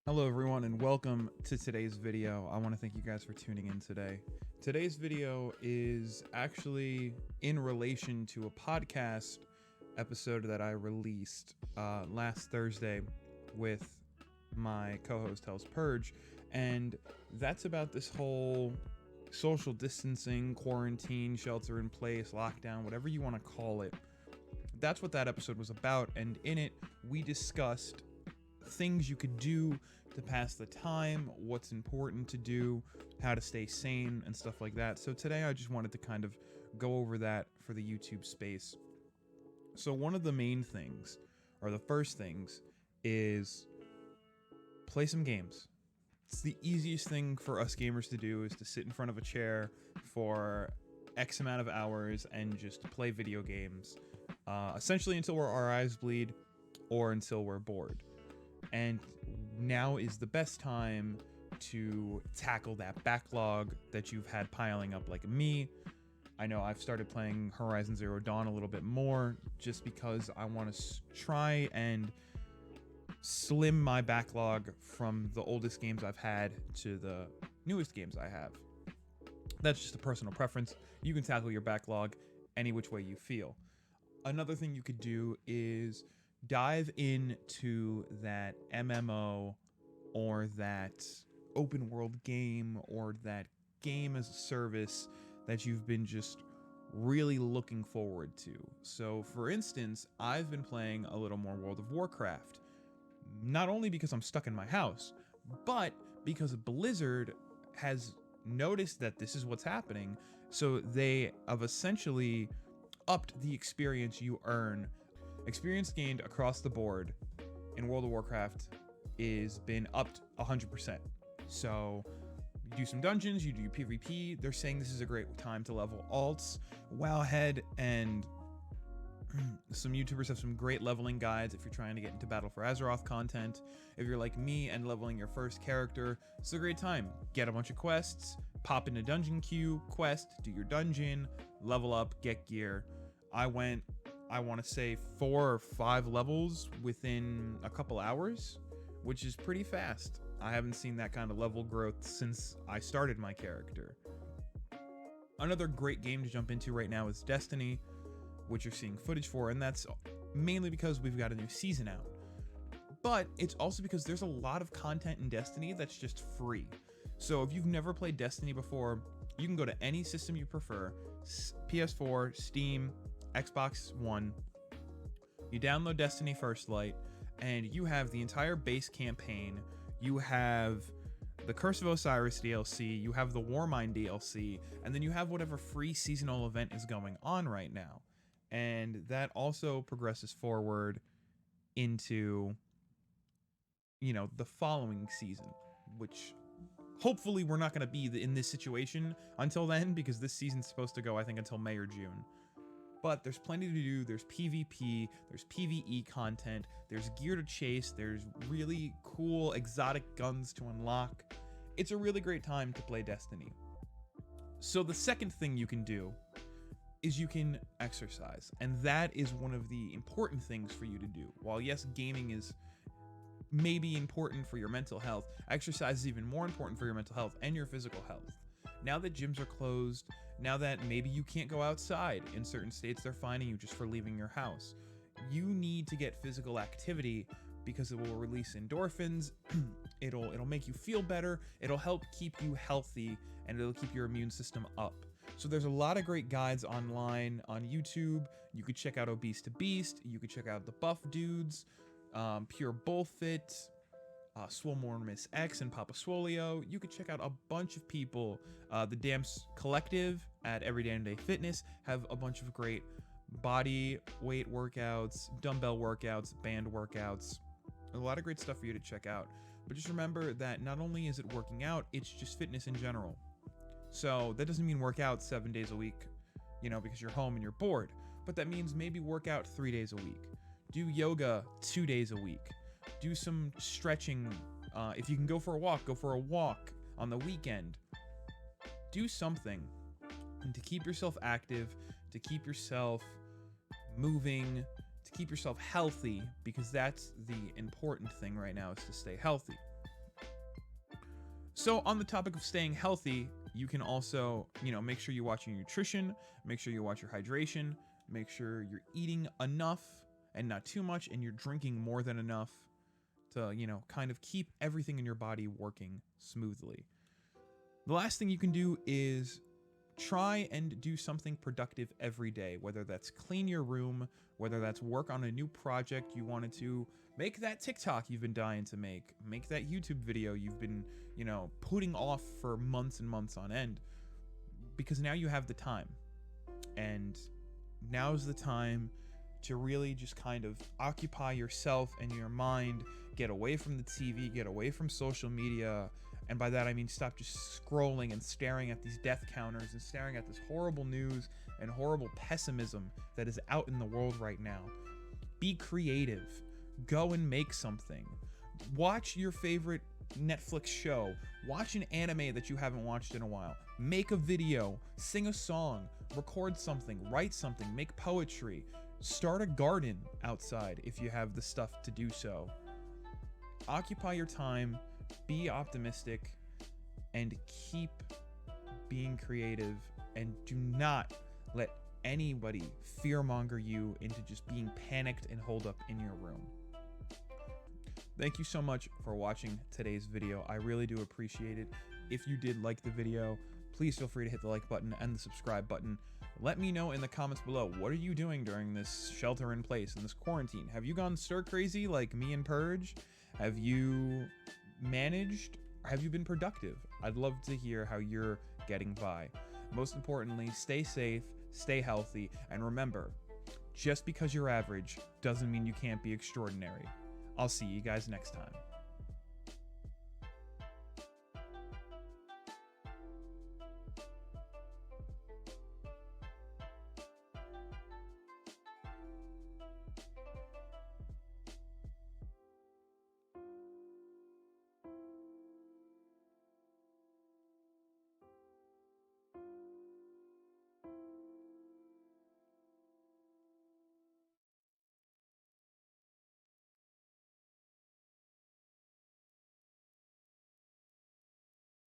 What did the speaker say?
Hello everyone and welcome to today's video. I want to thank you guys for tuning in today. Today's video is actually in relation to a podcast episode that I released last Thursday with my co-host Hells Purge, and that's about this whole social distancing, quarantine, shelter in place, lockdown, whatever you want to call it. That's what that episode was about, and in it we discussed things you could do to pass the time, what's important to do, how to stay sane, and stuff like that. So today I just wanted to kind of go over that for the YouTube space. So one of the main things, or the first things, is play some games. It's the easiest thing for us gamers to do, is to sit in front of a chair for X amount of hours and just play video games, essentially until our eyes bleed or until we're bored. And now is the best time to tackle that backlog that you've had piling up like me. I know I've started playing Horizon Zero Dawn a little bit more just because I want to try and slim my backlog from the oldest games I've had to the newest games I have. That's just a personal preference. You can tackle your backlog any which way you feel. Another thing you could do is dive into that MMO or that open world game or that game as a service that you've been just really looking forward to. So for instance, I've been playing a little more World of Warcraft, not only because I'm stuck in my house, but because Blizzard has noticed that this is what's happening. So they have essentially upped the experience you earn. Experience gained across the board in World of Warcraft is been upped 100%. So you do some dungeons, you do PvP. They're saying this is a great time to level alts. Wowhead and some YouTubers have some great leveling guides if you're trying to get into Battle for Azeroth content. If you're like me and leveling your first character, it's a great time. Get a bunch of quests, pop into dungeon queue, quest, do your dungeon, level up, get gear. I want to say 4 or 5 levels within a couple hours, which is pretty fast. I haven't seen that kind of level growth since I started my character. Another great game to jump into right now is Destiny, which you're seeing footage for, and that's mainly because we've got a new season out. But it's also because there's a lot of content in Destiny that's just free. So if you've never played Destiny before, you can go to any system you prefer, PS4, Steam, Xbox One. You download Destiny First Light, and you have the entire base campaign. You have the Curse of Osiris DLC, you have the Warmind DLC, and then you have whatever free seasonal event is going on right now. And that also progresses forward into, the following season, which hopefully we're not going to be in this situation until then, because this season's supposed to go, I think, until May or June. But there's plenty to do. There's PvP, there's PvE content, there's gear to chase, there's really cool exotic guns to unlock. It's a really great time to play Destiny. So the second thing you can do is you can exercise, and that is one of the important things for you to do. While yes, gaming is maybe important for your mental health, exercise is even more important for your mental health and your physical health. Now that gyms are closed, now that maybe you can't go outside, in certain states they're fining you just for leaving your house, you need to get physical activity because it will release endorphins, it'll make you feel better, it'll help keep you healthy, and it'll keep your immune system up. So there's a lot of great guides online on YouTube. You could check out Obese to Beast, you could check out the Buff Dudes, Pure Bullfit, Swolmormus X and Papa Swolio. You could check out a bunch of people. The Dams Collective at Every Damn Day Fitness have a bunch of great body weight workouts, dumbbell workouts, band workouts. A lot of great stuff for you to check out. But just remember that not only is it working out, it's just fitness in general. So that doesn't mean work out 7 days a week, because you're home and you're bored. But that means maybe work out 3 days a week. Do yoga 2 days a week. Do some stretching. If you can go for a walk on the weekend. Do something to keep yourself active, to keep yourself moving, to keep yourself healthy, because that's the important thing right now, is to stay healthy. So on the topic of staying healthy, you can also, make sure you watch your nutrition, make sure you watch your hydration, make sure you're eating enough and not too much, and you're drinking more than enough to, kind of keep everything in your body working smoothly. The last thing you can do is try and do something productive every day, whether that's clean your room, whether that's work on a new project you wanted to, make that TikTok you've been dying to make that YouTube video you've been, putting off for months and months on end, because now you have the time. And now's the time to really just kind of occupy yourself and your mind, get away from the TV, get away from social media. And by that, I mean stop just scrolling and staring at these death counters and staring at this horrible news and horrible pessimism that is out in the world right now. Be creative. Go and make something. Watch your favorite Netflix show. Watch an anime that you haven't watched in a while. Make a video. Sing a song. Record something. Write something. Make poetry. Start a garden outside if you have the stuff to do so. Occupy your time. Be optimistic and keep being creative, and do not let anybody fearmonger you into just being panicked and holed up in your room. Thank you so much for watching today's video. I really do appreciate it. If you did like the video, please feel free to hit the like button and the subscribe button. Let me know in the comments below, what are you doing during this shelter in place and this quarantine? Have you gone stir crazy like me and Purge? Have you managed? Have you been productive? I'd love to hear how you're getting by. Most importantly, stay safe, stay healthy, and remember, just because you're average doesn't mean you can't be extraordinary. I'll see you guys next time.